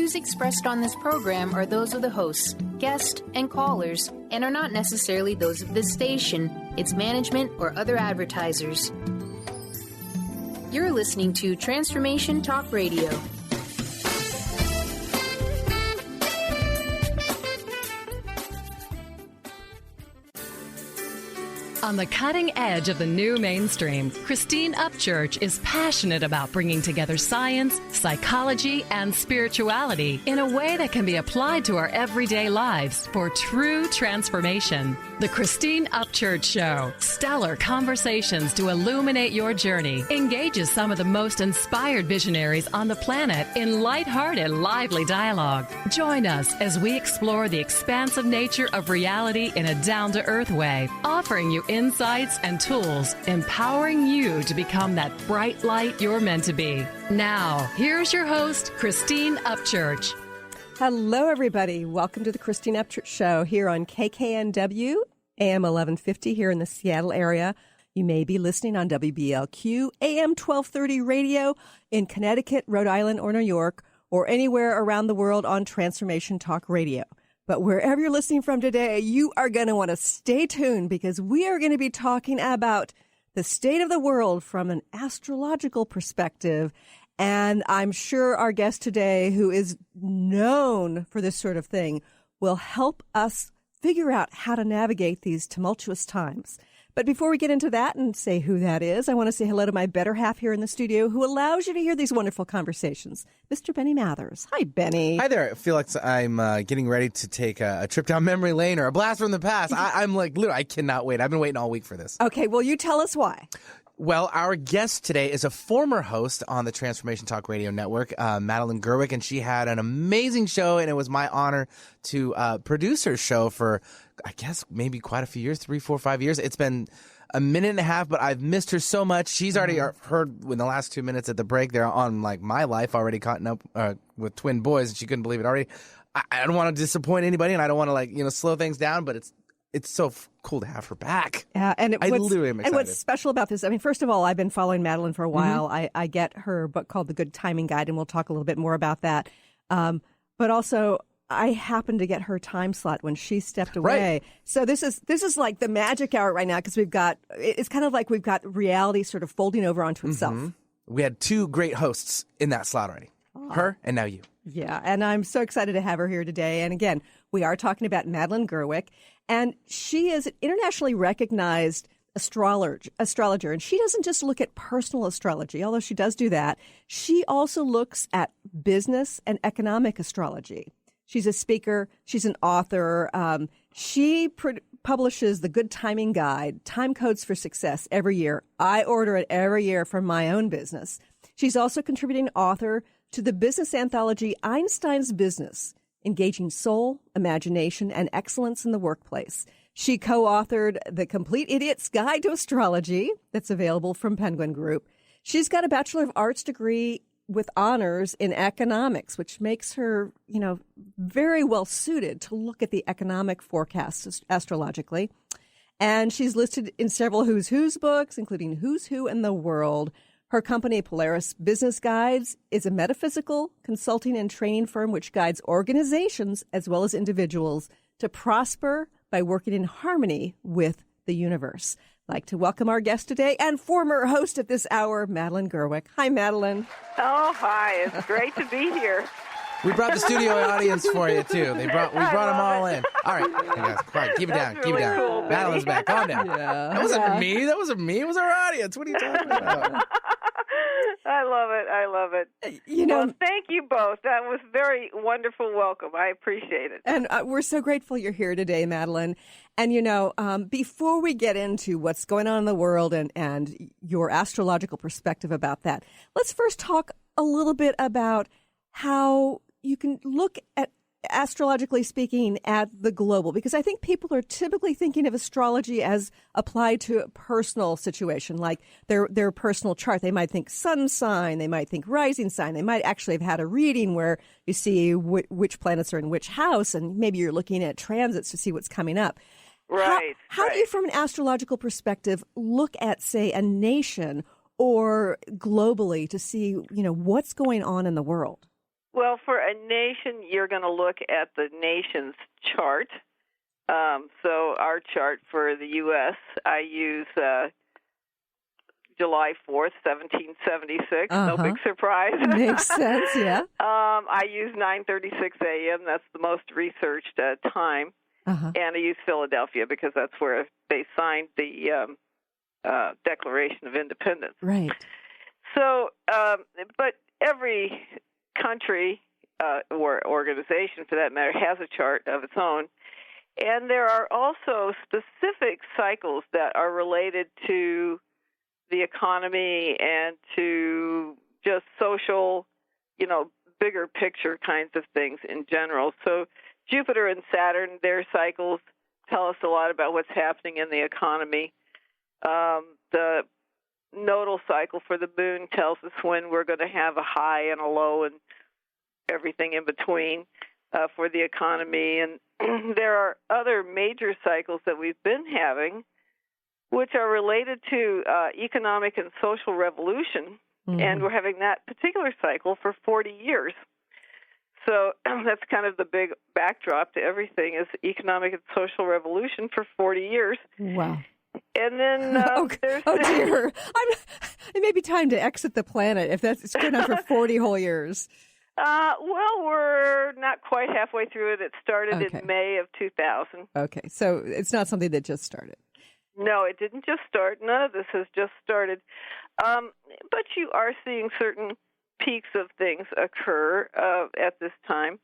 views expressed on this program are those of the hosts, guests, and callers, and are not necessarily those of this station, its management, or other advertisers. You're listening to Transformation Talk Radio. On the cutting edge of the new mainstream, Christine Upchurch is passionate about bringing together science, psychology, and spirituality in a way that can be applied to our everyday lives for true transformation. The Christine Upchurch Show, stellar conversations to illuminate your journey, engages some of the most inspired visionaries on the planet in lighthearted, lively dialogue. Join us as we explore the expansive nature of reality in a down-to-earth way, offering you insights and tools, empowering you to become that bright light you're meant to be. Now, here's your host, Christine Upchurch. Hello, everybody. Welcome to the Christine Upchurch Show here on KKNW, AM 1150 here in the Seattle area. You may be listening on WBLQ, AM 1230 radio in Connecticut, Rhode Island, or New York, or anywhere around the world on Transformation Talk Radio. But wherever you're listening from today, you are going to want to stay tuned because we are going to be talking about the state of the world from an astrological perspective. And I'm sure our guest today, who is known for this sort of thing, will help us figure out how to navigate these tumultuous times. But before we get into that and say who that is, I want to say hello to my better half here in the studio who allows you to hear these wonderful conversations, Mr. Benny Mathers. Hi, Benny. Hi there. I feel like I'm getting ready to take a trip down memory lane or a blast from the past. I'm like, literally, I cannot wait. I've been waiting all week for this. Okay, well, you tell us why. Well, our guest today is a former host on the Transformation Talk Radio Network, Madeline Gerwick, and she had an amazing show, and it was my honor to produce her show for, I guess, maybe quite a few years, 3, 4, 5 years. It's been a minute and a half, but I've missed her so much. She's already heard in the last 2 minutes at the break there on like my life, already caught up with twin boys, and she couldn't believe it already. I don't want to disappoint anybody, and I don't want to slow things down, but it's so cool to have her back. Yeah, and I literally am excited. And what's special about this, I mean, first of all, I've been following Madeline for a while. I get her book called The Good Timing Guide, and we'll talk a little bit more about that. But also, I happened to get her time slot when she stepped away. Right. So this is like the magic hour right now because it's kind of like we've got reality sort of folding over onto itself. We had 2 great hosts in that slot already. Her and now you. Yeah, and I'm so excited to have her here today. And again, we are talking about Madeline Gerwick, and she is an internationally recognized astrologer, and she doesn't just look at personal astrology, although she does do that. She also looks at business and economic astrology. She's a speaker. She's an author. She publishes the Good Timing Guide, Time Codes for Success, every year. I order it every year for my own business. She's also contributing author to the business anthology Einstein's Business, Engaging Soul, Imagination, and Excellence in the Workplace. She co-authored The Complete Idiot's Guide to Astrology that's available from Penguin Group. She's got a Bachelor of Arts degree with honors in economics, which makes her, very well suited to look at the economic forecasts astrologically. And she's listed in several Who's Who's books, including Who's Who in the World. Her company, Polaris Business Guides, is a metaphysical consulting and training firm which guides organizations as well as individuals to prosper by working in harmony with the universe. I'd like to welcome our guest today and former host at this hour, Madeline Gerwick. Hi, Madeline. Oh, hi. It's great to be here. We brought the studio audience we brought them all in. All right, you guys, quiet. Keep it down. That's Keep it really down. cool, Madeline's back. Calm down. Yeah. That wasn't me. It was our audience. What are you talking about? I love it. Well, thank you both. That was very wonderful welcome. I appreciate it. And we're so grateful you're here today, Madeline. And, before we get into what's going on in the world and your astrological perspective about that, let's first talk a little bit about how you can look at, astrologically speaking, at the global, because I think people are typically thinking of astrology as applied to a personal situation, like their personal chart. They might think sun sign, they might think rising sign, they might actually have had a reading where you see which planets are in which house, and maybe you're looking at transits to see what's coming up. Right. How do you, from an astrological perspective, look at, say, a nation or globally to see, what's going on in the world? Well, for a nation, you're going to look at the nation's chart. So our chart for the U.S., I use July 4th, 1776. No big surprise. Makes sense, yeah. I use 9:36 a.m. That's the most researched time. And I use Philadelphia because that's where they signed the Declaration of Independence. Right. So, but every country or organization, for that matter, has a chart of its own. And there are also specific cycles that are related to the economy and to just social, bigger picture kinds of things in general. So Jupiter and Saturn, their cycles tell us a lot about what's happening in the economy. The nodal cycle for the moon tells us when we're going to have a high and a low and everything in between for the economy. And there are other major cycles that we've been having which are related to economic and social revolution, and we're having that particular cycle for 40 years. So that's kind of the big backdrop to everything is economic and social revolution for 40 years. Wow. And then there's... Oh, dear. It may be time to exit the planet if it's going on for 40 whole years. Well, we're not quite halfway through it. It started in May of 2000. Okay, so it's not something that just started. No, it didn't just start. None of this has just started. But you are seeing certain peaks of things occur at this time.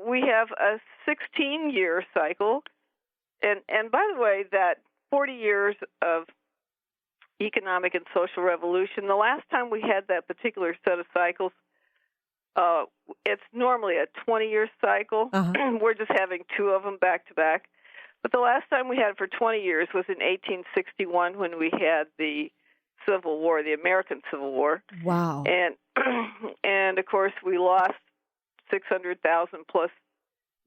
We have a 16-year cycle. And by the way, that 40 years of economic and social revolution, the last time we had that particular set of cycles, it's normally a 20-year cycle. We're just having two of them back to back. But the last time we had it for 20 years was in 1861 when we had the Civil War, the American Civil War. Wow. And of course, we lost 600,000 plus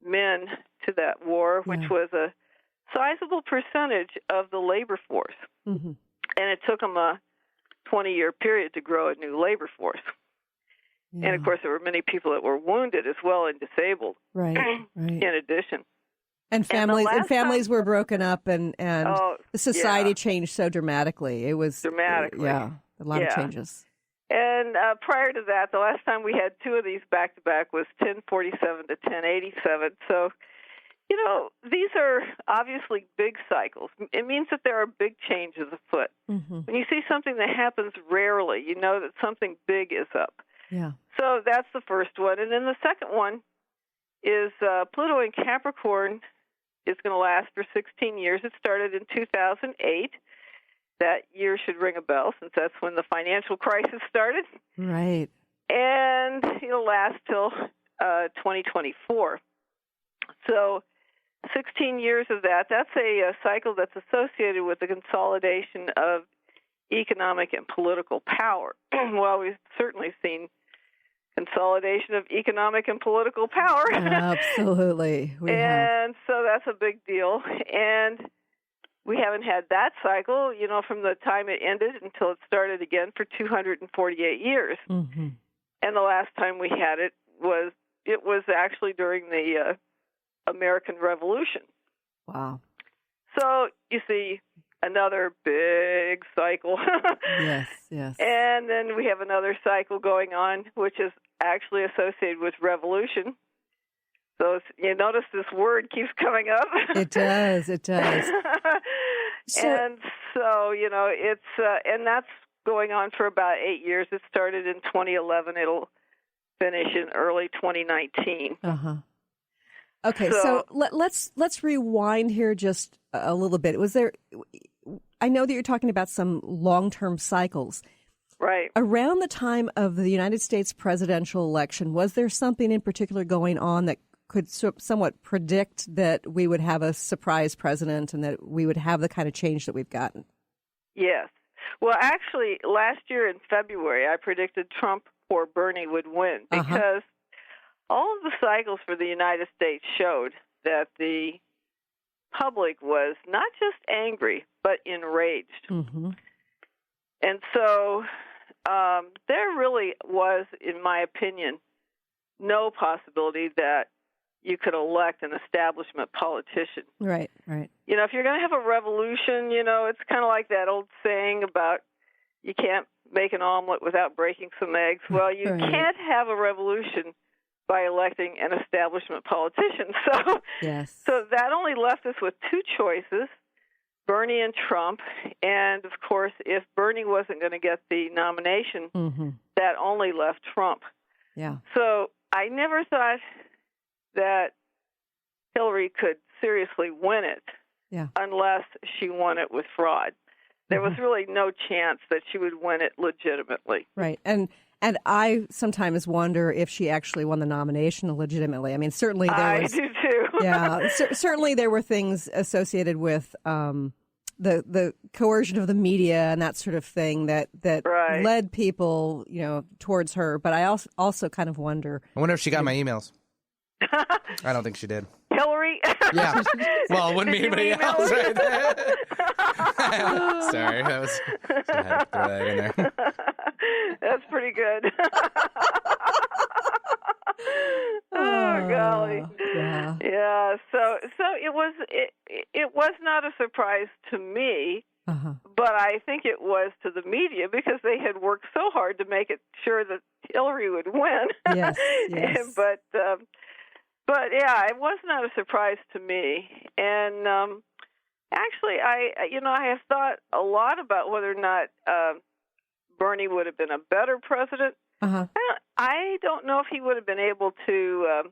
men to that war, which was a sizable percentage of the labor force. And it took them a 20-year period to grow a new labor force. And, of course, there were many people that were wounded as well and disabled in addition. And families were broken up, and the society changed so dramatically. It was dramatically, a lot of changes. And prior to that, the last time we had two of these back to back was 1047 to 1087. So, these are obviously big cycles. It means that there are big changes afoot. When you see something that happens rarely, you know that something big is up. Yeah. So that's the first one, and then the second one is Pluto in Capricorn. Is going to last for 16 years. It started in 2008. That year should ring a bell since that's when the financial crisis started. Right. And it'll last till 2024. So 16 years of that. That's a cycle that's associated with the consolidation of economic and political power. Well, we've certainly seen consolidation of economic and political power. Absolutely. And so that's a big deal. And we haven't had that cycle, from the time it ended until it started again for 248 years. And the last time we had it was actually during the American Revolution. Wow. So you see another big cycle. Yes. And then we have another cycle going on, which is actually associated with revolution. So you notice this word keeps coming up. It does. And so, it's, and that's going on for about 8 years. It started in 2011. It'll finish in early 2019. Okay, so let's rewind here just a little bit. I know that you're talking about some long-term cycles. Right. Around the time of the United States presidential election, was there something in particular going on that could somewhat predict that we would have a surprise president and that we would have the kind of change that we've gotten? Yes. Well, actually, last year in February, I predicted Trump or Bernie would win because all of the cycles for the United States showed that the public was not just angry, but enraged. And so there really was, in my opinion, no possibility that you could elect an establishment politician. Right, right. If you're going to have a revolution, it's kind of like that old saying about you can't make an omelet without breaking some eggs. Well, you can't have a revolution by electing an establishment politician. So, so that only left us with two choices, Bernie and Trump. And, of course, if Bernie wasn't going to get the nomination, that only left Trump. Yeah. So I never thought that Hillary could seriously win it unless she won it with fraud. There was really no chance that she would win it legitimately. Right. And I sometimes wonder if she actually won the nomination legitimately. I mean, certainly there was... I do too. Yeah. Certainly there were things associated with the coercion of the media and that sort of thing that led people, towards her. But I also kind of wonder... I wonder if she got my emails. I don't think she did. Hillary? Yeah. Well, it wouldn't be anybody else right there. Sorry. I had to throw that in there. That's pretty good. Oh, golly. Yeah. So it was not a surprise to me, but I think it was to the media because they had worked so hard to make it sure that Hillary would win. Yes. But yeah, it was not a surprise to me. And actually, I have thought a lot about whether or not Bernie would have been a better president. I don't know if he would have been able to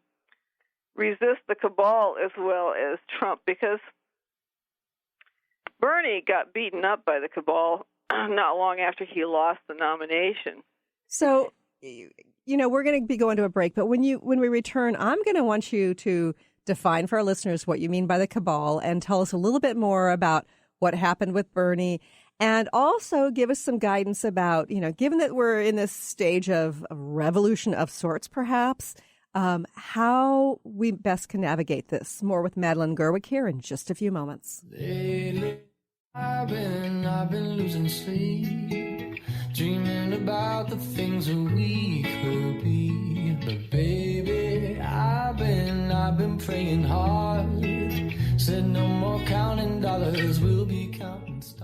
resist the cabal as well as Trump, because Bernie got beaten up by the cabal not long after he lost the nomination. So, we're going to be going to a break, but when we return, I'm going to want you to define for our listeners what you mean by the cabal and tell us a little bit more about what happened with Bernie, and also give us some guidance about, given that we're in this stage of a revolution of sorts, perhaps, how we best can navigate this. More with Madeline Gerwick here in just a few moments. Lately, I've been losing sleep, dreaming about the things that we could be. But baby, I've been praying hard. Said no more counting dollars, we'll be counting stars.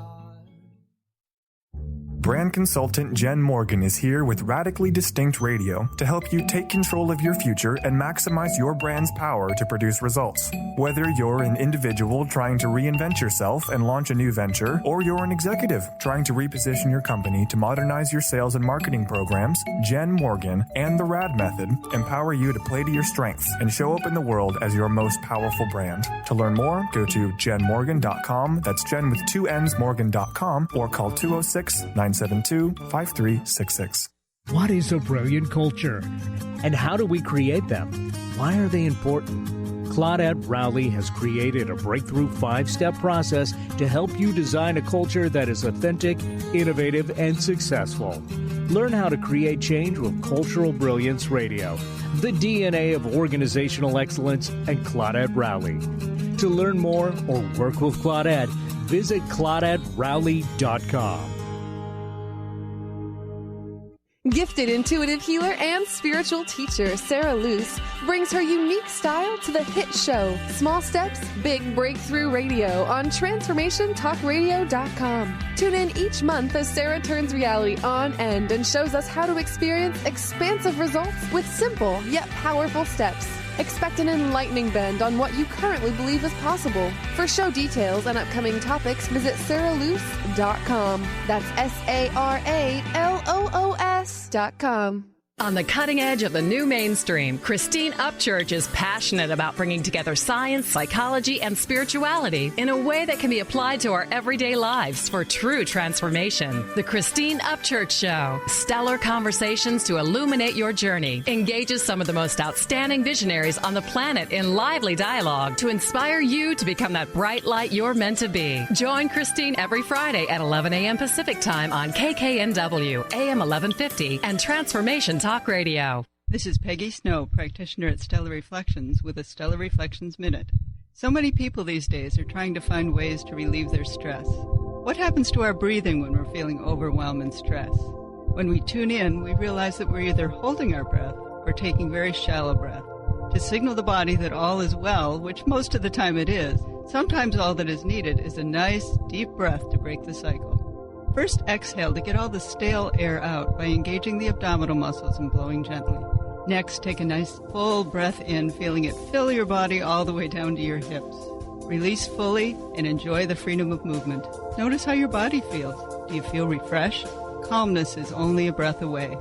Brand consultant Jen Morgan is here with Radically Distinct Radio to help you take control of your future and maximize your brand's power to produce results. Whether you're an individual trying to reinvent yourself and launch a new venture, or you're an executive trying to reposition your company to modernize your sales and marketing programs, Jen Morgan and the RAD method empower you to play to your strengths and show up in the world as your most powerful brand. To learn more, go to jenmorgan.com. That's Jen with 2 N's Morgan.com, or call 206-972-5366. What is a brilliant culture? And how do we create them? Why are they important? Claudette Rowley has created a breakthrough 5-step process to help you design a culture that is authentic, innovative, and successful. Learn how to create change with Cultural Brilliance Radio, the DNA of organizational excellence, and Claudette Rowley. To learn more or work with Claudette, visit ClaudetteRowley.com. Gifted intuitive healer and spiritual teacher Sarah Luce brings her unique style to the hit show Small Steps, Big Breakthrough Radio on TransformationTalkRadio.com. Tune in each month as Sarah turns reality on end and shows us how to experience expansive results with simple yet powerful steps. Expect an enlightening bend on what you currently believe is possible. For show details and upcoming topics, visit sarahluce.com. That's SARALOOS.com. On the cutting edge of the new mainstream, Christine Upchurch is passionate about bringing together science, psychology, and spirituality in a way that can be applied to our everyday lives for true transformation. The Christine Upchurch Show, stellar conversations to illuminate your journey, engages some of the most outstanding visionaries on the planet in lively dialogue to inspire you to become that bright light you're meant to be. Join Christine every Friday at 11 a.m. Pacific Time on KKNW, AM 1150, and Transformation Talk Radio. This is Peggy Snow, practitioner at Stellar Reflections with a Stellar Reflections Minute. So many people these days are trying to find ways to relieve their stress. What happens to our breathing when we're feeling overwhelm and stress? When we tune in, we realize that we're either holding our breath or taking very shallow breath. To signal the body that all is well, which most of the time it is, sometimes all that is needed is a nice, deep breath to break the cycle. First, exhale to get all the stale air out by engaging the abdominal muscles and blowing gently. Next, take a nice full breath in, feeling it fill your body all the way down to your hips. Release fully and enjoy the freedom of movement. Notice how your body feels. Do you feel refreshed? Calmness is only a breath away.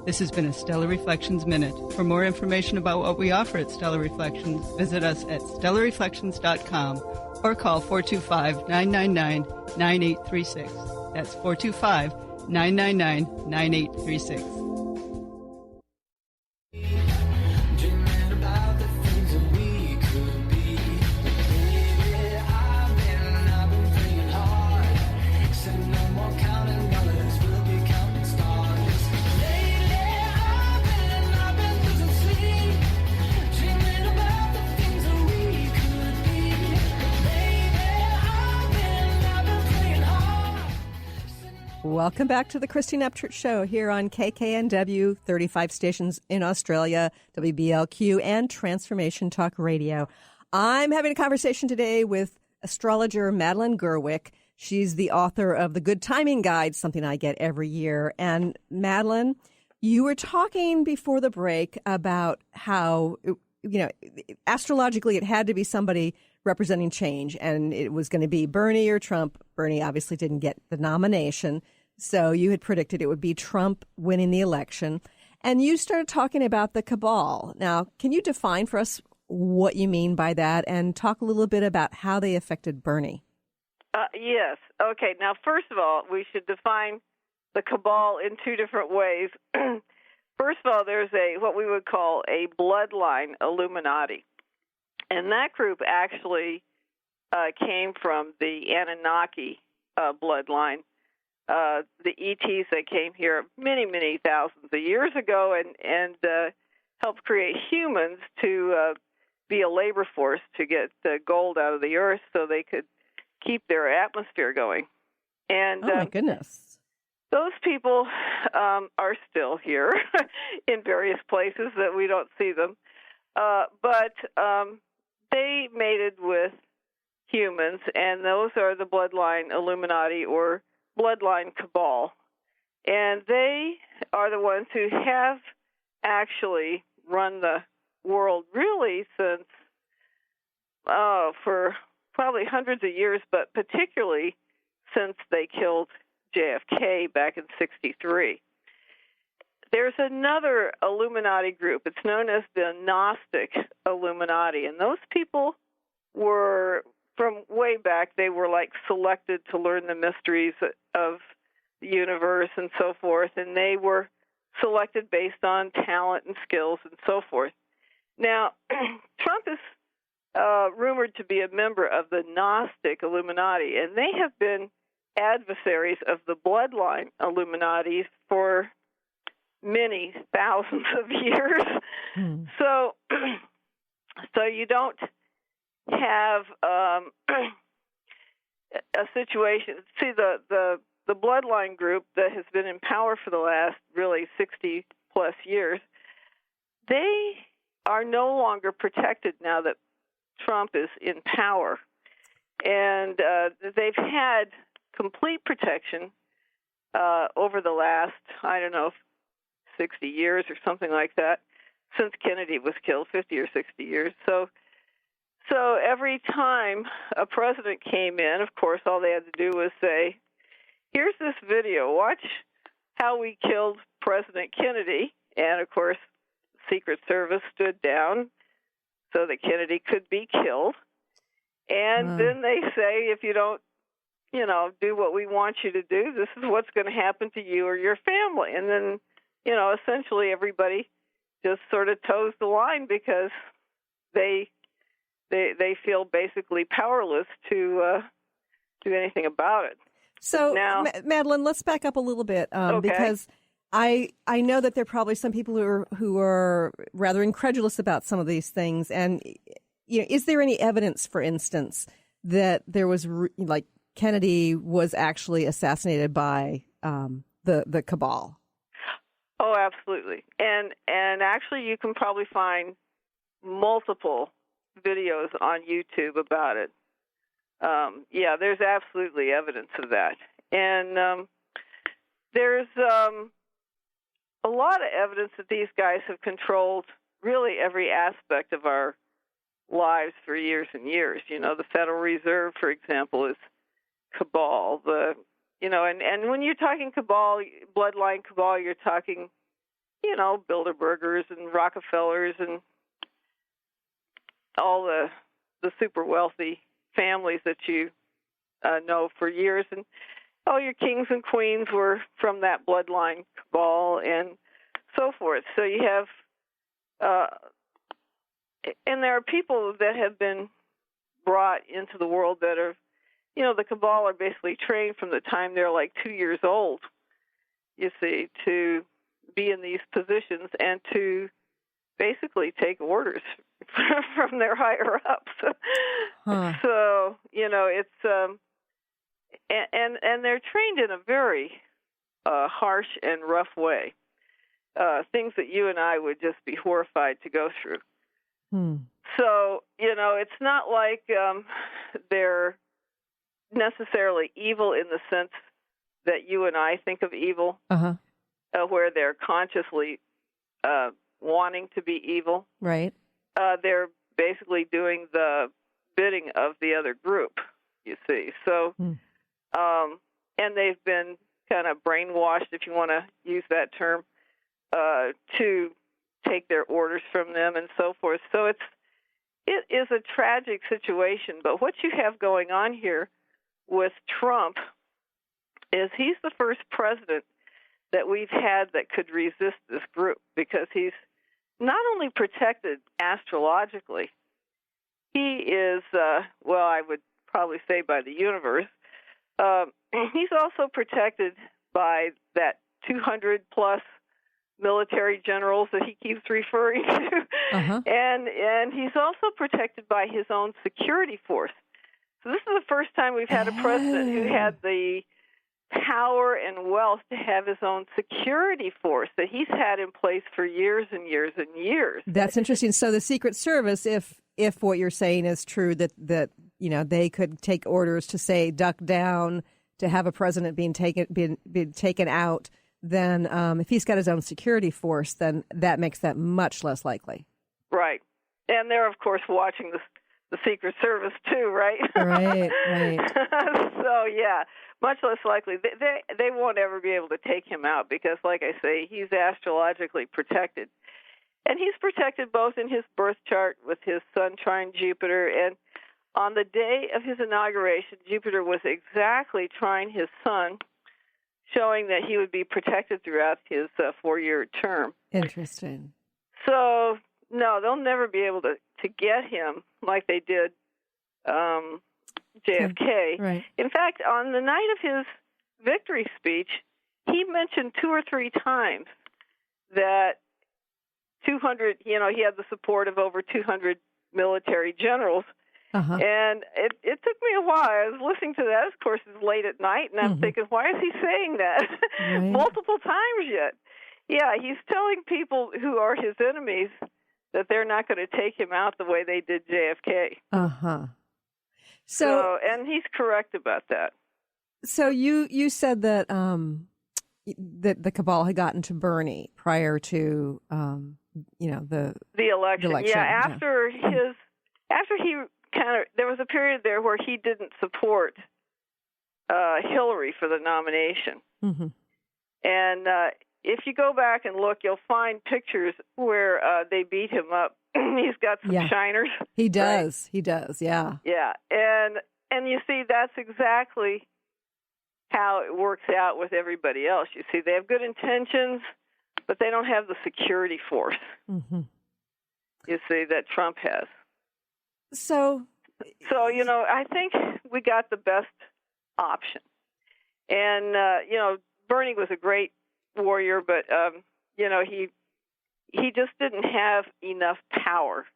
This has been a Stellar Reflections Minute. For more information about what we offer at Stellar Reflections, visit us at stellarreflections.com or call 425-999-9836. That's 425-999-9836. Welcome back to the Christine Upchurch Show here on KKNW, 35 stations in Australia, WBLQ, and Transformation Talk Radio. I'm having a conversation today with astrologer Madeline Gerwick. She's the author of The Good Timing Guide, something I get every year. And Madeline, you were talking before the break about how, astrologically it had to be somebody representing change, and it was going to be Bernie or Trump. Bernie obviously didn't get the nomination, so you had predicted it would be Trump winning the election. And you started talking about the cabal. Now, can you define for us what you mean by that and talk a little bit about how they affected Bernie? Yes. Okay. Now, first of all, we should define the cabal in two different ways. First of all, there's what we would call a bloodline Illuminati. And that group actually came from the Anunnaki bloodline, the ETs that came here many, many thousands of years ago and helped create humans to be a labor force to get the gold out of the earth so they could keep their atmosphere going. And oh, my goodness. Those people are still here in various places that we don't see them. But they mated with humans, and those are the bloodline Illuminati or bloodline cabal. And they are the ones who have actually run the world really since, for probably hundreds of years, but particularly since they killed JFK back in '63. There's another Illuminati group. It's known as the Gnostic Illuminati, and those people were, from way back, they were like selected to learn the mysteries of the universe and so forth, and they were selected based on talent and skills and so forth. Now, Trump is rumored to be a member of the Gnostic Illuminati, and they have been adversaries of the bloodline Illuminati for many thousands of years. So you don't have a situation. See, the bloodline group that has been in power for the last really 60 plus years, they are no longer protected now that Trump is in power, and they've had complete protection over the last, 60 years or something like that, since Kennedy was killed, 50 or 60 years. So every time a president came in, of course, all they had to do was say, here's this video, watch how we killed President Kennedy. And, of course, the Secret Service stood down so that Kennedy could be killed. And then they say, if you don't, do what we want you to do, this is what's going to happen to you or your family. And then, essentially everybody just sort of toes the line because they feel basically powerless to do anything about it. So, now, Madeline, let's back up a little bit because I know that there are probably some people who are rather incredulous about some of these things. And is there any evidence, for instance, that there was Kennedy was actually assassinated by the cabal? Oh, absolutely. And actually, you can probably find multiple videos on YouTube about it. Yeah, there's absolutely evidence of that. And there's a lot of evidence that these guys have controlled really every aspect of our lives for years and years. You know, the Federal Reserve, for example, is cabal. And when you're talking cabal, bloodline cabal, you're talking, Bilderbergers and Rockefellers and all the super wealthy families that you know for years. And all your kings and queens were from that bloodline cabal and so forth. So you have, and there are people that have been brought into the world that are, the cabal are basically trained from the time they're like 2 years old, you see, to be in these positions and to basically take orders from their higher ups. Huh. So, it's, and they're trained in a very harsh and rough way, things that you and I would just be horrified to go through. So, it's not like they're necessarily evil in the sense that you and I think of evil, where they're consciously wanting to be evil. Right. They're basically doing the bidding of the other group, you see. So, and they've been kind of brainwashed, if you want to use that term, to take their orders from them and so forth. So it is a tragic situation. But what you have going on here with Trump is he's the first president that we've had that could resist this group, because he's not only protected astrologically, he is, I would probably say by the universe, he's also protected by that 200-plus military generals that he keeps referring to, and he's also protected by his own security force. So this is the first time we've had a president who had the power and wealth to have his own security force that he's had in place for years and years and years. That's interesting. So the Secret Service, if what you're saying is true, that they could take orders to say duck down, to have a president being taken out, then if he's got his own security force, then that makes that much less likely. Right. And they're, of course, watching the Secret Service, too, right? Right. So, yeah, much less likely. They won't ever be able to take him out because, like I say, he's astrologically protected. And he's protected both in his birth chart with his sun trine Jupiter, and on the day of his inauguration, Jupiter was exactly trine his sun, showing that he would be protected throughout his 4-year term. Interesting. So, no, they'll never be able to get him like they did JFK. Right. In fact, on the night of his victory speech, he mentioned 2 or 3 times that 200, he had the support of over 200 military generals. And it took me a while. I was listening to that, of course, it's late at night, and I'm thinking, why is he saying that multiple times yet? Yeah, he's telling people who are his enemies that they're not going to take him out the way they did JFK. So, and he's correct about that. So you said that that the cabal had gotten to Bernie prior to the election. Yeah, after he there was a period there where he didn't support Hillary for the nomination. And if you go back and look, you'll find pictures where they beat him up. He's got some shiners. He does. Right? He does. Yeah. Yeah. And you see, that's exactly how it works out with everybody else. You see, they have good intentions, but they don't have the security force. You see, that Trump has. So I think we got the best option. And Bernie was a great warrior, but he just didn't have enough power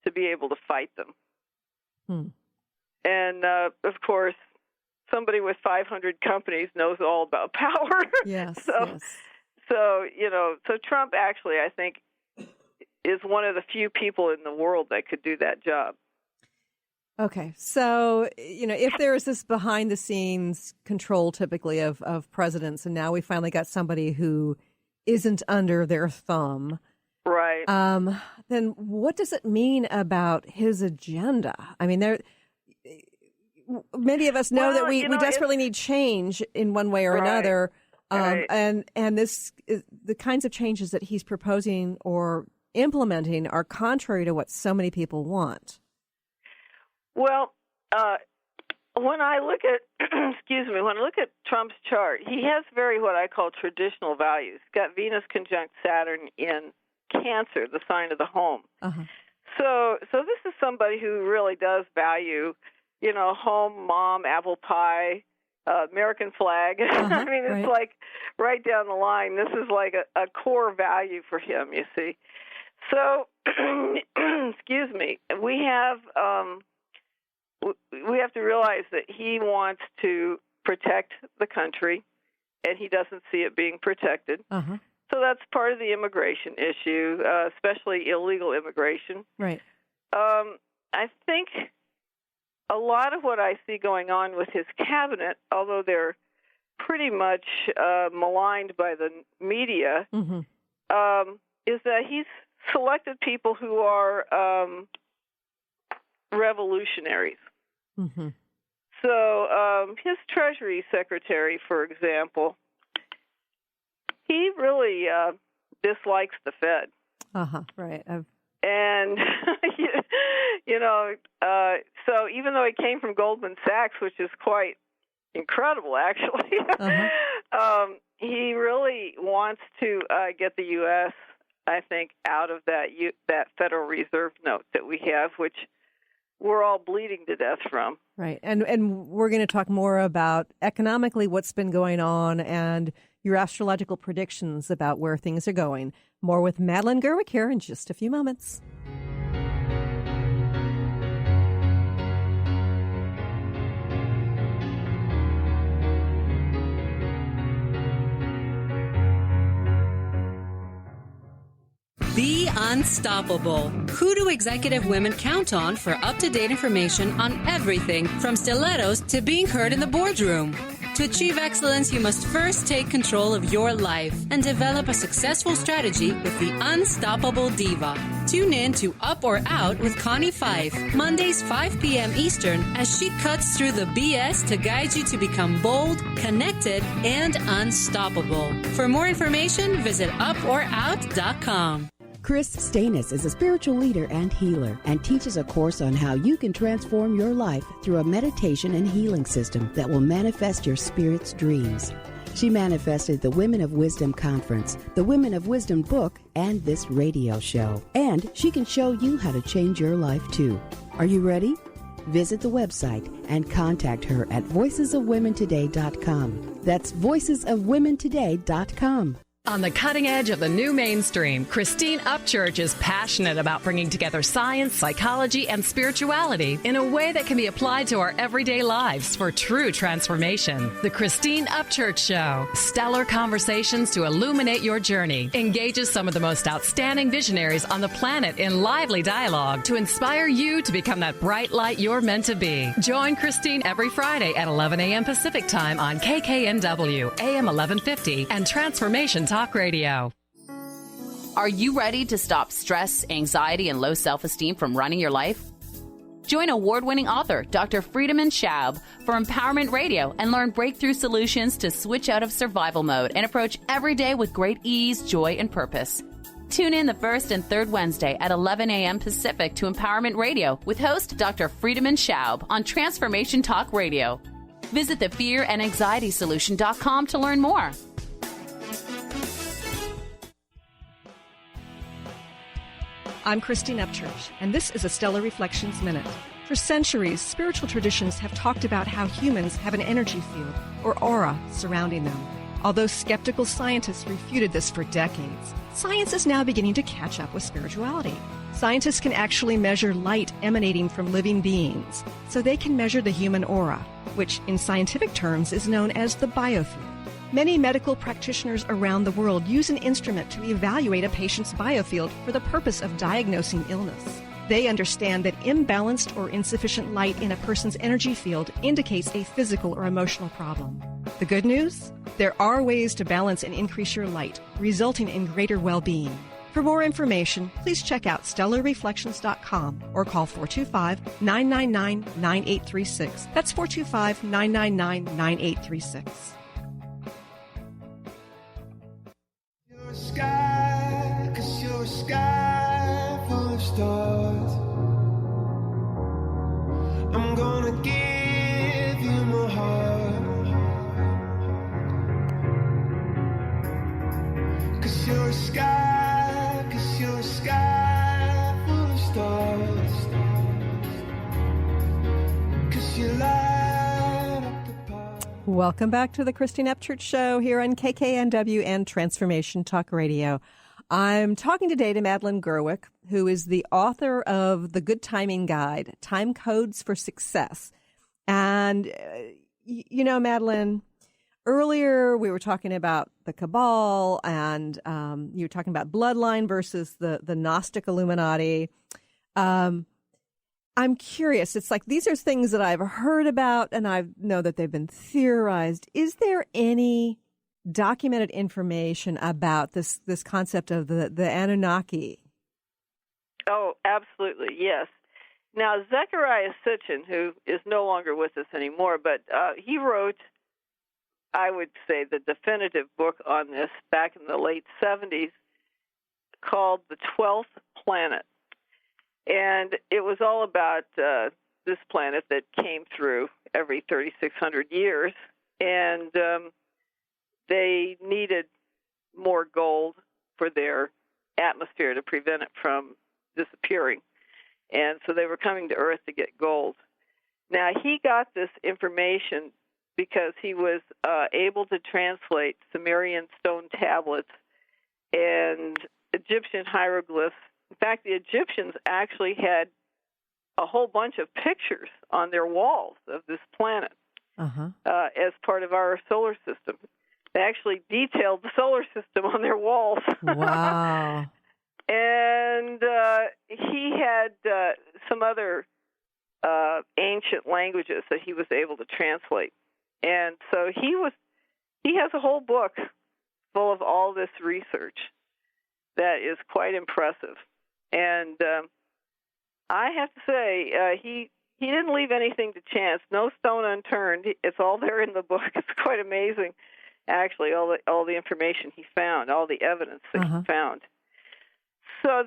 to be able to fight them. And of course, somebody with 500 companies knows all about power. Yes. So, so Trump actually, I think, is one of the few people in the world that could do that job. Okay. So, if there is this behind-the-scenes control typically of presidents, and now we finally got somebody who isn't under their thumb, right? Then what does it mean about his agenda? I mean, many of us know that we desperately need change in one way or another, and this the kinds of changes that he's proposing or implementing are contrary to what so many people want. Well, when I look at when I look at Trump's chart, he has very what I call traditional values. He's got Venus conjunct Saturn in Cancer, the sign of the home. Uh-huh. So this is somebody who really does value, home, mom, apple pie, American flag. Uh-huh, I mean, it's right. like right down the line. This is like a core value for him, you see. So, excuse me, we have to realize that he wants to protect the country, and he doesn't see it being protected. Uh-huh. So that's part of the immigration issue, especially illegal immigration. Right. I think a lot of what I see going on with his cabinet, although they're pretty much maligned by the media, mm-hmm. Is that he's selected people who are revolutionaries. Mm-hmm. So his Treasury Secretary, for example, he really dislikes the Fed. Uh-huh, right. And, so even though he came from Goldman Sachs, which is quite incredible, actually, uh-huh. He really wants to get the U.S., I think, out of that Federal Reserve note that we have, which we're all bleeding to death from. Right. And we're going to talk more about economically what's been going on and your astrological predictions about where things are going. More with Madeline Gerwick here in just a few moments. Be unstoppable. Who do executive women count on for up-to-date information on everything from stilettos to being heard in the boardroom? To achieve excellence, you must first take control of your life and develop a successful strategy with the Unstoppable Diva. Tune in to Up or Out with Connie Fife, Mondays 5 p.m. Eastern, as she cuts through the BS to guide you to become bold, connected, and unstoppable. For more information, visit uporout.com. Chris Stanis is a spiritual leader and healer and teaches a course on how you can transform your life through a meditation and healing system that will manifest your spirit's dreams. She manifested the Women of Wisdom Conference, the Women of Wisdom book, and this radio show. And she can show you how to change your life too. Are you ready? Visit the website and contact her at voicesofwomentoday.com. That's voicesofwomentoday.com. On the cutting edge of the new mainstream, Christine Upchurch is passionate about bringing together science, psychology, and spirituality in a way that can be applied to our everyday lives for true transformation. The Christine Upchurch Show, stellar conversations to illuminate your journey, engages some of the most outstanding visionaries on the planet in lively dialogue to inspire you to become that bright light you're meant to be. Join Christine every Friday at 11 a.m. Pacific Time on KKNW, AM 1150, and Transformation Talk Radio. Are you ready to stop stress, anxiety, and low self-esteem from running your life? Join award-winning author Dr. Friedemann Schaub for Empowerment Radio and learn breakthrough solutions to switch out of survival mode and approach every day with great ease, joy, and purpose. Tune in the first and third Wednesday at 11 a.m. Pacific to Empowerment Radio with host Dr. Friedemann Schaub on Transformation Talk Radio. Visit thefearandanxietysolution.com to learn more. I'm Christine Upchurch, and this is a Stellar Reflections Minute. For centuries, spiritual traditions have talked about how humans have an energy field, or aura, surrounding them. Although skeptical scientists refuted this for decades, science is now beginning to catch up with spirituality. Scientists can actually measure light emanating from living beings, so they can measure the human aura, which in scientific terms is known as the biofield. Many medical practitioners around the world use an instrument to evaluate a patient's biofield for the purpose of diagnosing illness. They understand that imbalanced or insufficient light in a person's energy field indicates a physical or emotional problem. The good news? There are ways to balance and increase your light, resulting in greater well-being. For more information, please check out stellarreflections.com or call 425-999-9836. That's 425-999-9836. You're a sky, 'cause you're a sky full of stars. I'm gonna give you my heart, 'cause you're a sky, 'cause you're a sky full of stars, 'cause you light up the path. Welcome back to the Christine Upchurch Show here on KKNW and Transformation Talk Radio. I'm talking today to Madeline Gerwick, who is the author of The Good Timing Guide, Time Codes for Success. And, you know, Madeline, earlier we were talking about the Cabal, and you were talking about bloodline versus the Gnostic Illuminati. I'm curious. It's like these are things that I've heard about, and I know that they've been theorized. Is there any documented information about this concept of the Anunnaki? Oh, absolutely, yes. Now, Zecharia Sitchin, who is no longer with us anymore, but he wrote, I would say, the definitive book on this back in the late 70s called The 12th Planet. And it was all about this planet that came through every 3,600 years. And they needed more gold for their atmosphere to prevent it from disappearing. And so they were coming to Earth to get gold. Now, he got this information because he was able to translate Sumerian stone tablets and Egyptian hieroglyphs. In fact, the Egyptians actually had a whole bunch of pictures on their walls of this planet as part of our solar system. They actually detailed the solar system on their walls. Wow. And he had some other ancient languages that he was able to translate. And so he has a whole book full of all this research that is quite impressive. And I have to say, he didn't leave anything to chance. No stone unturned. It's all there in the book. It's quite amazing, actually, all the information he found, all the evidence that he found. So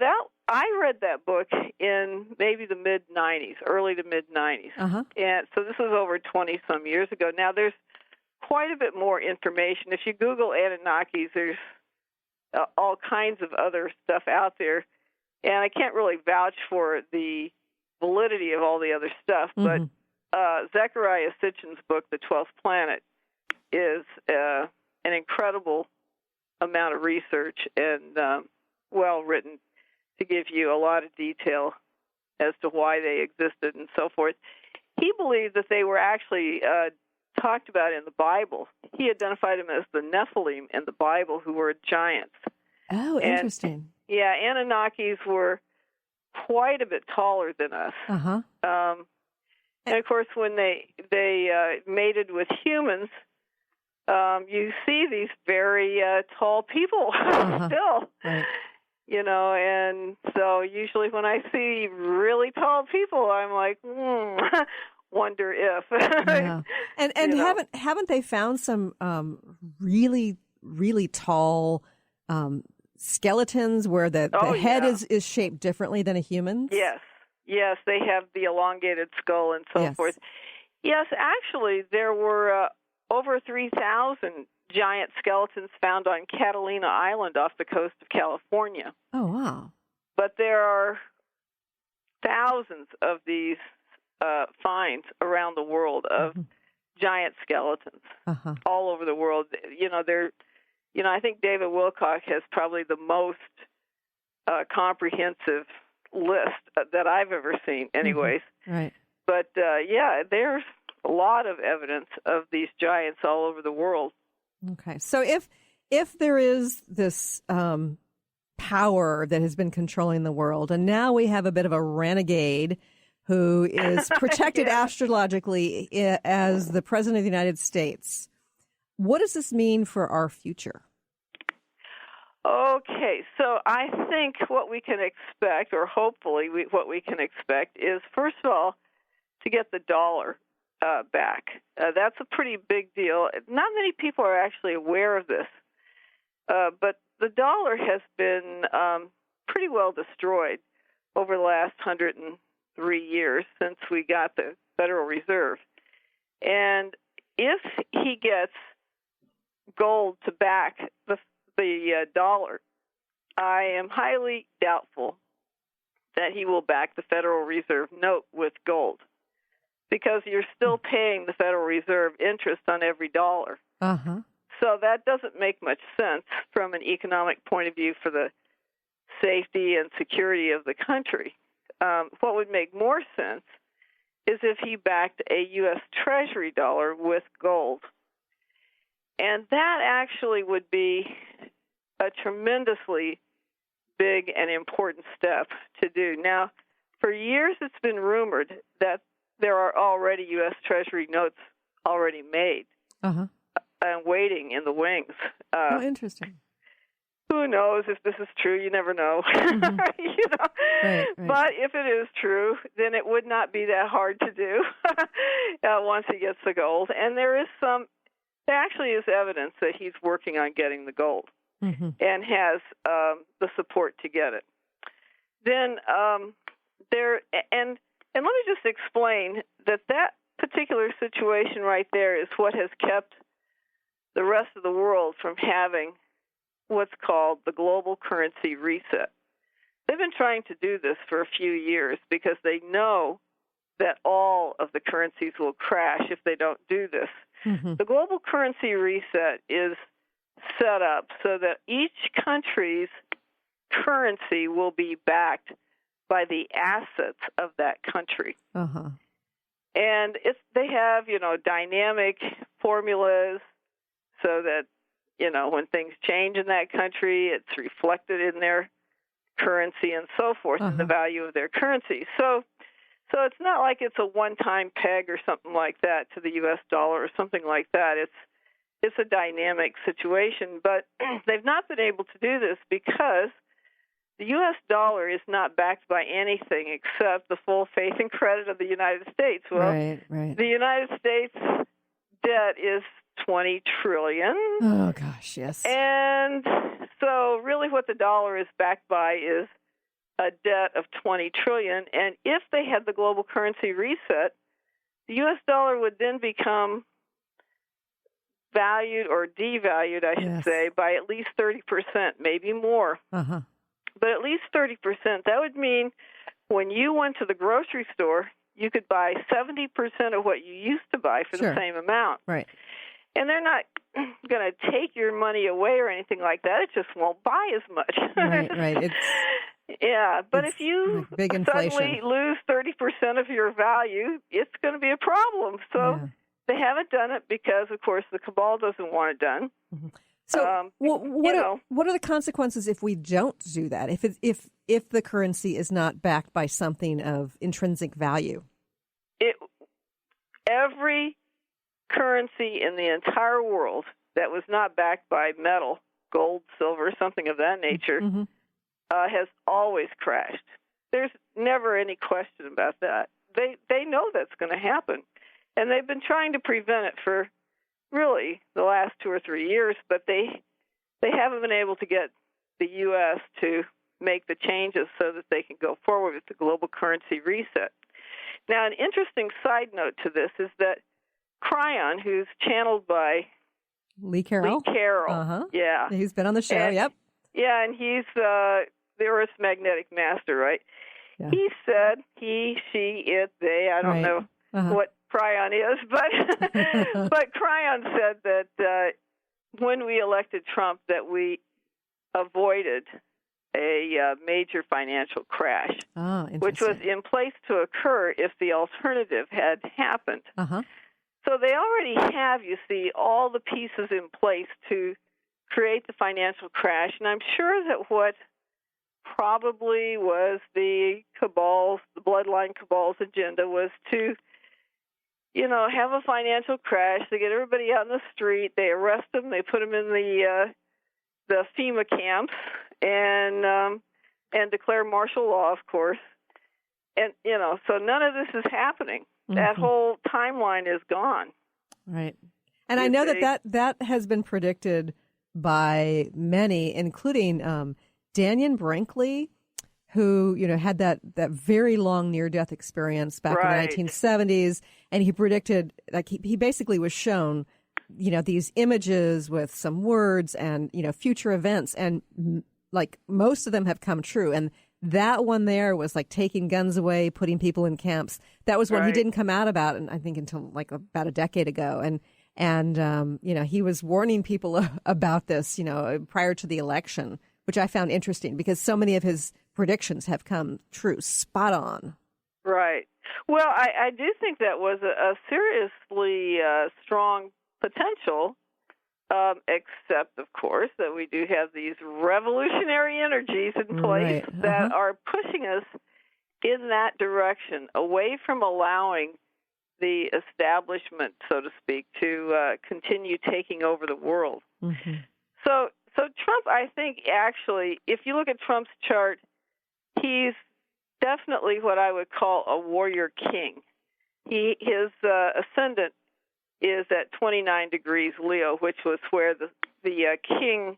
I read that book in maybe the mid-'90s, early to mid-'90s. And so this was over 20-some years ago. Now, there's quite a bit more information. If you Google Anunnakis, there's all kinds of other stuff out there. And I can't really vouch for the validity of all the other stuff, but Zecharia Sitchin's book, The 12th Planet, is an incredible amount of research and well written to give you a lot of detail as to why they existed and so forth. He believed that they were actually talked about in the Bible. He identified them as the Nephilim in the Bible, who were giants. Oh, interesting. Yeah, Anunnakis were quite a bit taller than us. And of course, when they mated with humans, you see these very tall people still. Right. You know, and so usually when I see really tall people, I'm like, wonder if. Yeah. And haven't they found some really, really tall skeletons where the head is shaped differently than a human's? Yes, they have the elongated skull and so forth. Yes, actually, there were over 3,000 giant skeletons found on Catalina Island off the coast of California. Oh, wow. But there are thousands of these finds around the world of giant skeletons all over the world. I think David Wilcock has probably the most comprehensive list that I've ever seen anyways. Right. But, there's a lot of evidence of these giants all over the world. Okay. So if there is this power that has been controlling the world, and now we have a bit of a renegade who is protected astrologically as the President of the United States, what does this mean for our future? Okay, so I think what we can expect, or hopefully what we can expect, is, first of all, to get the dollar back. That's a pretty big deal. Not many people are actually aware of this, but the dollar has been pretty well destroyed over the last 103 years since we got the Federal Reserve. And if he gets gold to back the dollar, I am highly doubtful that he will back the Federal Reserve note with gold, because you're still paying the Federal Reserve interest on every dollar. Uh-huh. So that doesn't make much sense from an economic point of view for the safety and security of the country. What would make more sense is if he backed a U.S. Treasury dollar with gold. And that actually would be a tremendously big and important step to do. Now, for years it's been rumored that there are already U.S. Treasury notes already made and waiting in the wings. Oh, interesting. Who knows if this is true? You never know. Right. But if it is true, then it would not be that hard to do once he gets the gold. And there actually is evidence that he's working on getting the gold and has the support to get it. Then and let me just explain that particular situation right there is what has kept the rest of the world from having what's called the global currency reset. They've been trying to do this for a few years because they know that all of the currencies will crash if they don't do this. The global currency reset is set up so that each country's currency will be backed by the assets of that country. And they have, dynamic formulas so that, when things change in that country, it's reflected in their currency and so forth, in the value of their currency. So it's not like it's a one-time peg or something like that to the U.S. dollar or something like that. It's a dynamic situation, but they've not been able to do this because the U.S. dollar is not backed by anything except the full faith and credit of the United States. Well, the United States debt is $20 trillion. Oh, gosh, yes. And so really what the dollar is backed by is a debt of $20 trillion. And if they had the global currency reset, the U.S. dollar would then become valued or devalued, I should say, by at least 30%, maybe more. But at least 30%. That would mean when you went to the grocery store, you could buy 70% of what you used to buy for the same amount. Right. And they're not going to take your money away or anything like that. It just won't buy as much. Right. But if you suddenly lose 30% of your value, it's going to be a problem. So they haven't done it because, of course, the cabal doesn't want it done. So, what are the consequences if we don't do that? If the currency is not backed by something of intrinsic value? Every currency in the entire world that was not backed by metal, gold, silver, something of that nature, has always crashed. There's never any question about that. They know that's going to happen, and they've been trying to prevent it for really the last 2 or 3 years, but they haven't been able to get the U.S. to make the changes so that they can go forward with the global currency reset. Now, an interesting side note to this is that Cryon, who's channeled by Lee Carroll. He's been on the show, Yeah, and he's the Earth's magnetic master, right? Yeah. He said, he, she, it, they, I don't know what Cryon is, but Cryon said that when we elected Trump that we avoided a major financial crash, which was in place to occur if the alternative had happened. So they already have, you see, all the pieces in place to create the financial crash. And I'm sure that what probably was the bloodline cabal's agenda was to, have a financial crash. They get everybody out in the street. They arrest them. They put them in the FEMA camps and declare martial law, of course. And, so none of this is happening. Mm-hmm. That whole timeline is gone. Right. And I know that has been predicted by many, including Daniel Brinkley, who, had that very long near-death experience back in the 1970s. And he predicted, he basically was shown, these images with some words and, future events. And most of them have come true. And that one there was taking guns away, putting people in camps. That was one he didn't come out about, and I think until about a decade ago. And he was warning people about this, prior to the election, which I found interesting because so many of his predictions have come true, spot on. Right. Well, I do think that was a seriously strong potential, except, of course, that we do have these revolutionary energies in place that are pushing us in that direction, away from allowing the establishment, so to speak, to continue taking over the world. Mm-hmm. So Trump, I think, actually, if you look at Trump's chart, he's definitely what I would call a warrior king. His ascendant is at 29 degrees Leo, which was where the king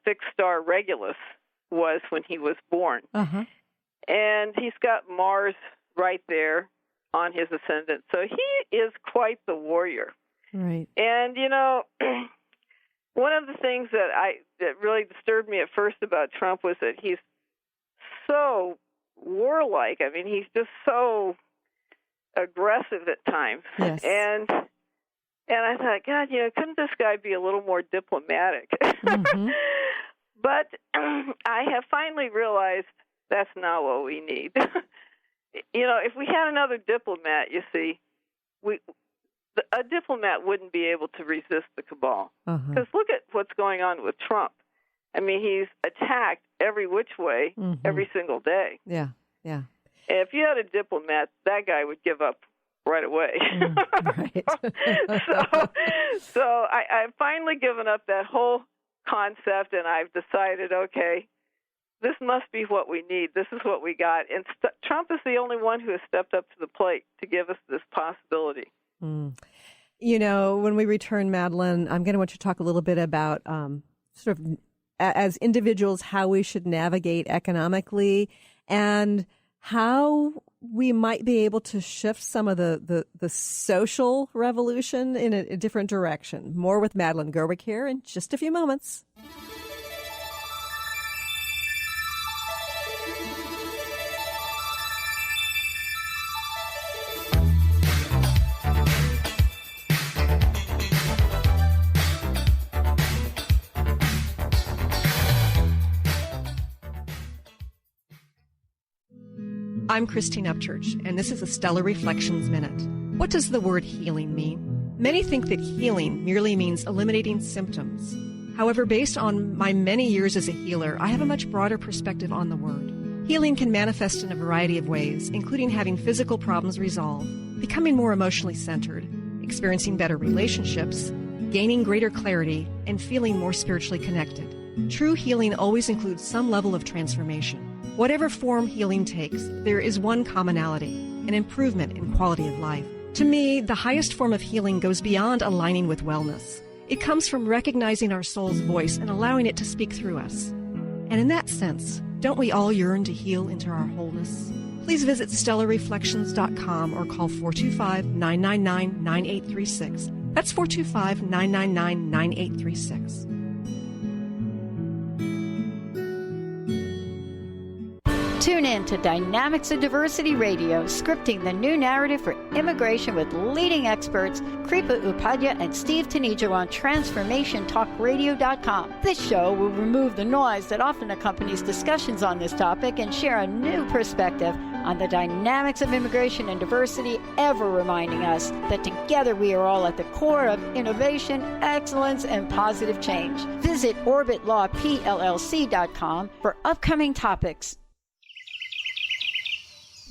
fixed star Regulus was when he was born. Uh-huh. And he's got Mars right there on his ascendant. So he is quite the warrior. Right. And, one of the things that really disturbed me at first about Trump was that he's so warlike. I mean, he's just so aggressive at times. Yes. And I thought, God, couldn't this guy be a little more diplomatic? Mm-hmm. But I have finally realized that's not what we need. If we had another diplomat, you see, a diplomat wouldn't be able to resist the cabal. Because look at what's going on with Trump. I mean, he's attacked every which way, every single day. Yeah, yeah. And if you had a diplomat, that guy would give up right away. Right. so I've finally given up that whole concept, and I've decided, okay, this must be what we need. This is what we got. And Trump is the only one who has stepped up to the plate to give us this possibility. Mm. When we return, Madeline, I'm going to want you to talk a little bit about sort of as individuals, how we should navigate economically and how we might be able to shift some of the social revolution in a different direction. More with Madeline Gerwick here in just a few moments. I'm Christine Upchurch, and this is a Stellar Reflections Minute. What does the word healing mean? Many think that healing merely means eliminating symptoms. However, based on my many years as a healer, I have a much broader perspective on the word. Healing can manifest in a variety of ways, including having physical problems resolved, becoming more emotionally centered, experiencing better relationships, gaining greater clarity, and feeling more spiritually connected. True healing always includes some level of transformation. Whatever form healing takes, there is one commonality, an improvement in quality of life. To me, the highest form of healing goes beyond aligning with wellness. It comes from recognizing our soul's voice and allowing it to speak through us. And in that sense, don't we all yearn to heal into our wholeness? Please visit stellarreflections.com or call 425-999-9836. That's 425-999-9836. Tune in to Dynamics of Diversity Radio, scripting the new narrative for immigration with leading experts Kripa Upadhyaya and Steve Tanijo on TransformationTalkRadio.com. This show will remove the noise that often accompanies discussions on this topic and share a new perspective on the dynamics of immigration and diversity, ever reminding us that together we are all at the core of innovation, excellence, and positive change. Visit OrbitLawPLLC.com for upcoming topics.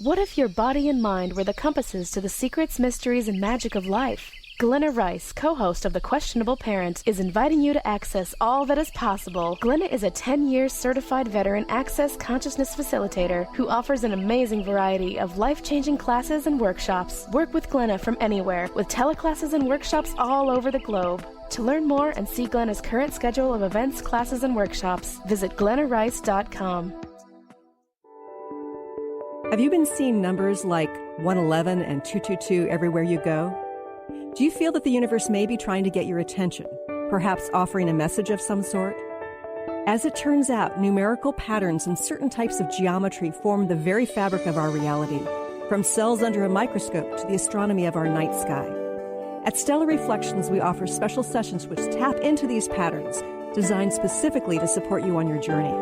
What if your body and mind were the compasses to the secrets, mysteries, and magic of life? Glenna Rice, co-host of The Questionable Parent, is inviting you to access all that is possible. Glenna is a 10-year certified veteran access consciousness facilitator who offers an amazing variety of life-changing classes and workshops. Work with Glenna from anywhere with teleclasses and workshops all over the globe. To learn more and see Glenna's current schedule of events, classes, and workshops, visit glennarice.com. Have you been seeing numbers like 111 and 222 everywhere you go? Do you feel that the universe may be trying to get your attention, perhaps offering a message of some sort? As it turns out, numerical patterns and certain types of geometry form the very fabric of our reality, from cells under a microscope to the astronomy of our night sky. At Stellar Reflections, we offer special sessions which tap into these patterns, designed specifically to support you on your journey.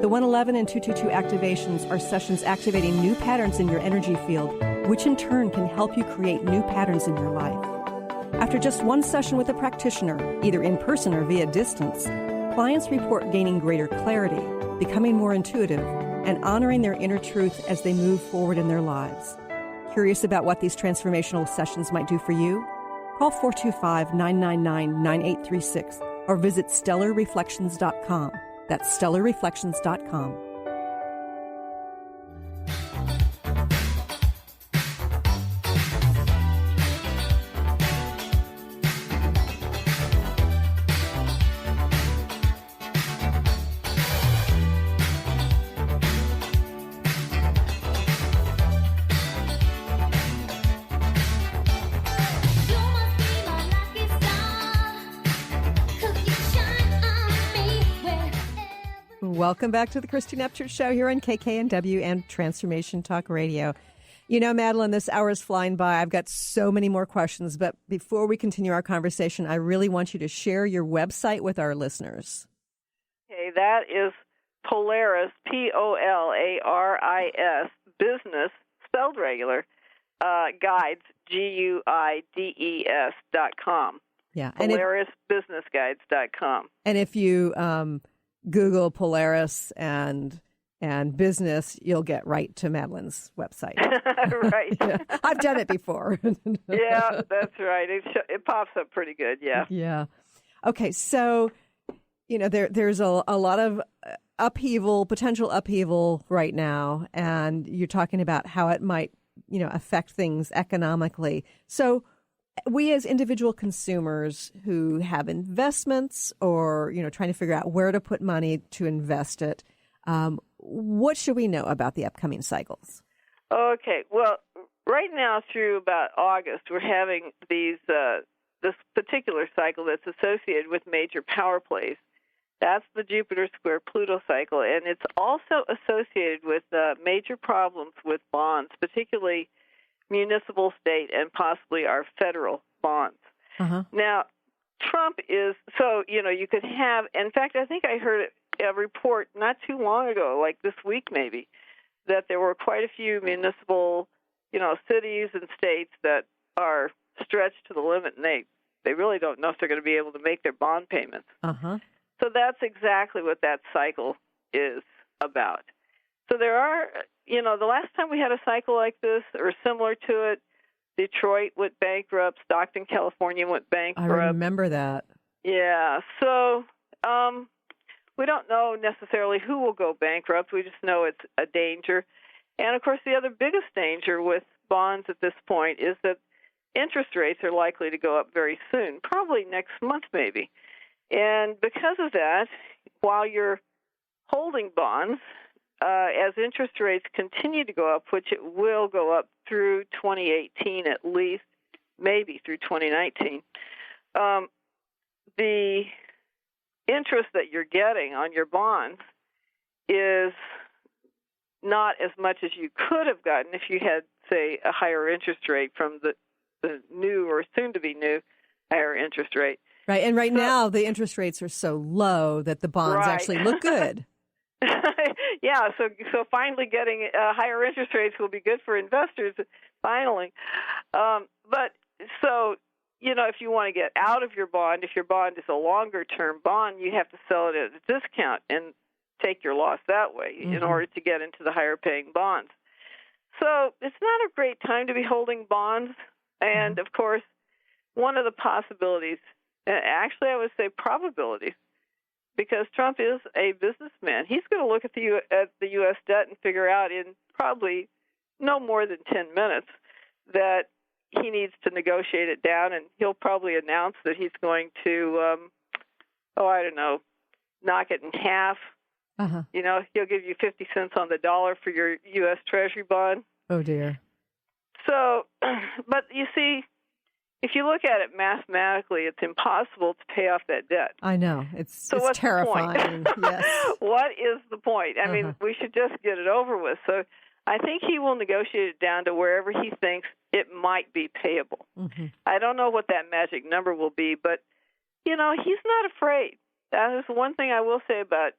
The 111 and 222 activations are sessions activating new patterns in your energy field, which in turn can help you create new patterns in your life. After just one session with a practitioner, either in person or via distance, clients report gaining greater clarity, becoming more intuitive, and honoring their inner truth as they move forward in their lives. Curious about what these transformational sessions might do for you? Call 425-999-9836 or visit stellarreflections.com. That's stellarreflections.com. Welcome back to the Christine Upchurch Show here on KKNW and Transformation Talk Radio. You know, Madeline, this hour is flying by. I've got so many more questions, but before we continue our conversation, I really want you to share your website with our listeners. Okay, that is Polaris, Polaris, business, spelled regular, guides, GUIDES.com. Yeah. PolarisBusinessGuides.com. And if you Google Polaris and business, you'll get right to Madeline's website. Right. Yeah, I've done it before. Yeah, that's right. It pops up pretty good, yeah. Yeah. Okay, so, you know, there's a lot of potential upheaval right now, and you're talking about how it might, you know, affect things economically. So we as individual consumers who have investments or, you know, trying to figure out where to put money to invest it, what should we know about the upcoming cycles? Okay. Well, right now through about August, we're having this particular cycle that's associated with major power plays. That's the Jupiter square Pluto cycle, and it's also associated with major problems with bonds, particularly municipal, state, and possibly our federal bonds. Uh-huh. Now, Trump is, so, you know, you could have, in fact, I think I heard a report not too long ago, like this week maybe, that there were quite a few municipal, you know, cities and states that are stretched to the limit, and they really don't know if they're going to be able to make their bond payments. Uh-huh. So that's exactly what that cycle is about. So there are, you know, the last time we had a cycle like this or similar to it, Detroit went bankrupt, Stockton, California went bankrupt. I remember that. Yeah. So we don't know necessarily who will go bankrupt. We just know it's a danger. And, of course, the other biggest danger with bonds at this point is that interest rates are likely to go up very soon, probably next month maybe. And because of that, while you're holding bonds, as interest rates continue to go up, which it will go up through 2018 at least, maybe through 2019, the interest that you're getting on your bonds is not as much as you could have gotten if you had, say, a higher interest rate from the new or soon-to-be new higher interest rate. Right, and now the interest rates are so low that the bonds actually look good. Yeah, so finally getting higher interest rates will be good for investors, finally. But so, if you want to get out of your bond, if your bond is a longer-term bond, you have to sell it at a discount and take your loss that way in order to get into the higher-paying bonds. So it's not a great time to be holding bonds. And, of course, one of the possibilities, actually I would say probabilities, because Trump is a businessman, he's going to look at the U.S. debt and figure out in probably no more than 10 minutes that he needs to negotiate it down, and he'll probably announce that he's going to, knock it in half. He'll give you 50 cents on the dollar for your U.S. Treasury bond. Oh, dear. So, but you see, if you look at it mathematically, it's impossible to pay off that debt. I know. It's what's terrifying. The point? Yes. What is the point? I mean, we should just get it over with. So I think he will negotiate it down to wherever he thinks it might be payable. I don't know what that magic number will be, but, he's not afraid. That is one thing I will say about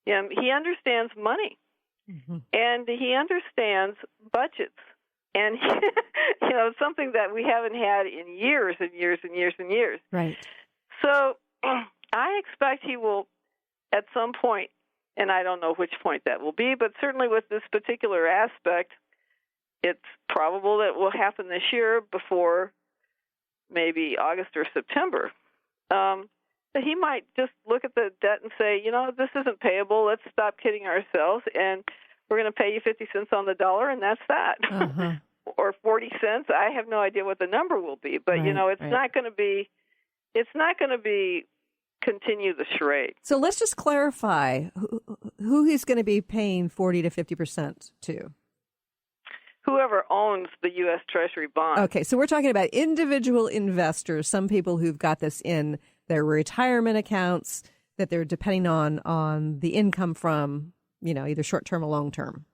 him. He understands money, and he understands budgets. And, something that we haven't had in years and years and years and years. Right. So I expect he will, at some point, and I don't know which point that will be, but certainly with this particular aspect, it's probable that it will happen this year before maybe August or September. That he might just look at the debt and say, this isn't payable. Let's stop kidding ourselves, and we're going to pay you 50 cents on the dollar, and that's that. Or 40 cents. I have no idea what the number will be, but it's not going to be. It's not going to be continue the charade. So let's just clarify who he's going to be paying 40 to 50% to. Whoever owns the U.S. Treasury bond. Okay, so we're talking about individual investors. Some people who've got this in their retirement accounts that they're depending on the income from, either short term or long term.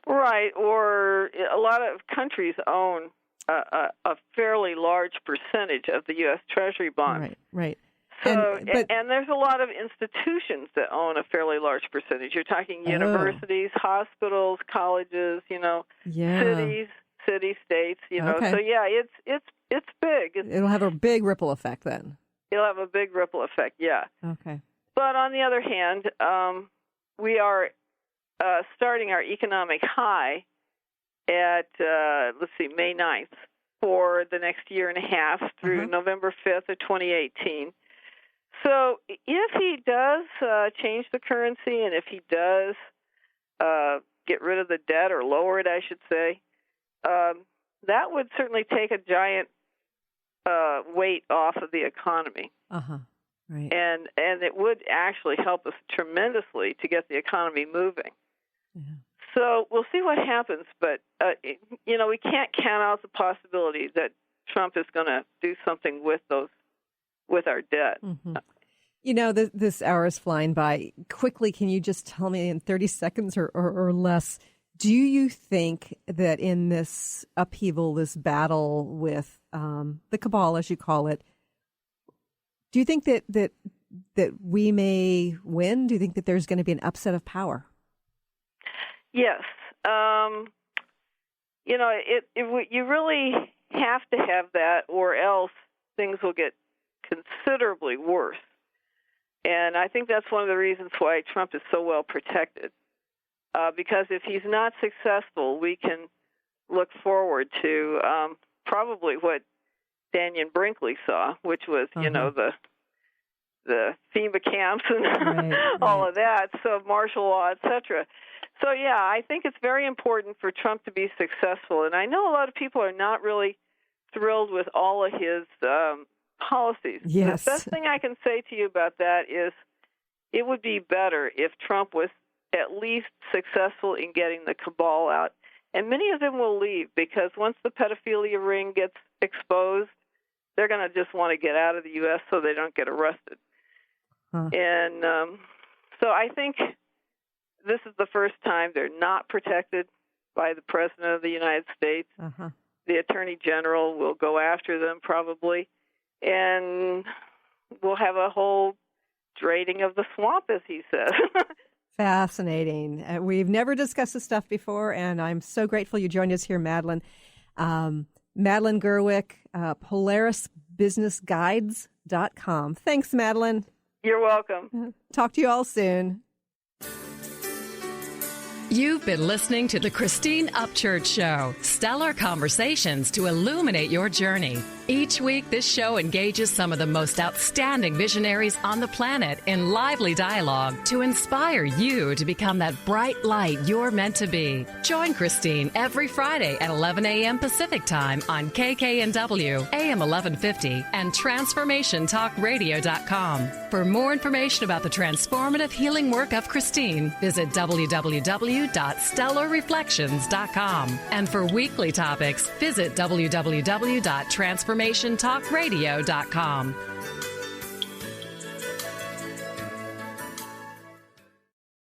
Right, or a lot of countries own a fairly large percentage of the U.S. Treasury bonds. Right. So, and there's a lot of institutions that own a fairly large percentage. You're talking universities, hospitals, colleges, cities, city-states, Okay. So, yeah, it's big. It'll have a big ripple effect then. It'll have a big ripple effect, yeah. Okay. But on the other hand, we are starting our economic high at, May 9th for the next year and a half through November 5th of 2018. So if he does change the currency and if he does get rid of the debt or lower it, I should say, that would certainly take a giant weight off of the economy. Right. And it would actually help us tremendously to get the economy moving. So we'll see what happens, but, we can't count out the possibility that Trump is going to do something with our debt. This hour is flying by. Quickly, can you just tell me in 30 seconds or less, do you think that in this upheaval, this battle with the cabal, as you call it, do you think that we may win? Do you think that there's going to be an upset of power? Yes. You really have to have that, or else things will get considerably worse. And I think that's one of the reasons why Trump is so well protected. Because if he's not successful, we can look forward to probably what Daniel Brinkley saw, which was, the FEMA camps and all of that, so martial law, etc. So, yeah, I think it's very important for Trump to be successful. And I know a lot of people are not really thrilled with all of his policies. Yes. The best thing I can say to you about that is it would be better if Trump was at least successful in getting the cabal out. And many of them will leave because once the pedophilia ring gets exposed, they're going to just want to get out of the U.S. so they don't get arrested. And so I think this is the first time they're not protected by the President of the United States. Uh-huh. The Attorney General will go after them probably, and we'll have a whole draining of the swamp, as he says. Fascinating. We've never discussed this stuff before, and I'm so grateful you joined us here, Madeline. Madeline Gerwick, PolarisBusinessGuides.com. Thanks, Madeline. You're welcome. Talk to you all soon. You've been listening to the Christine Upchurch Show, stellar conversations to illuminate your journey. Each week, this show engages some of the most outstanding visionaries on the planet in lively dialogue to inspire you to become that bright light you're meant to be. Join Christine every Friday at 11 a.m. Pacific Time on KKNW, AM 1150, and TransformationTalkRadio.com. For more information about the transformative healing work of Christine, visit www.stellarreflections.com. And for weekly topics, visit www.transformationtalkradio.com.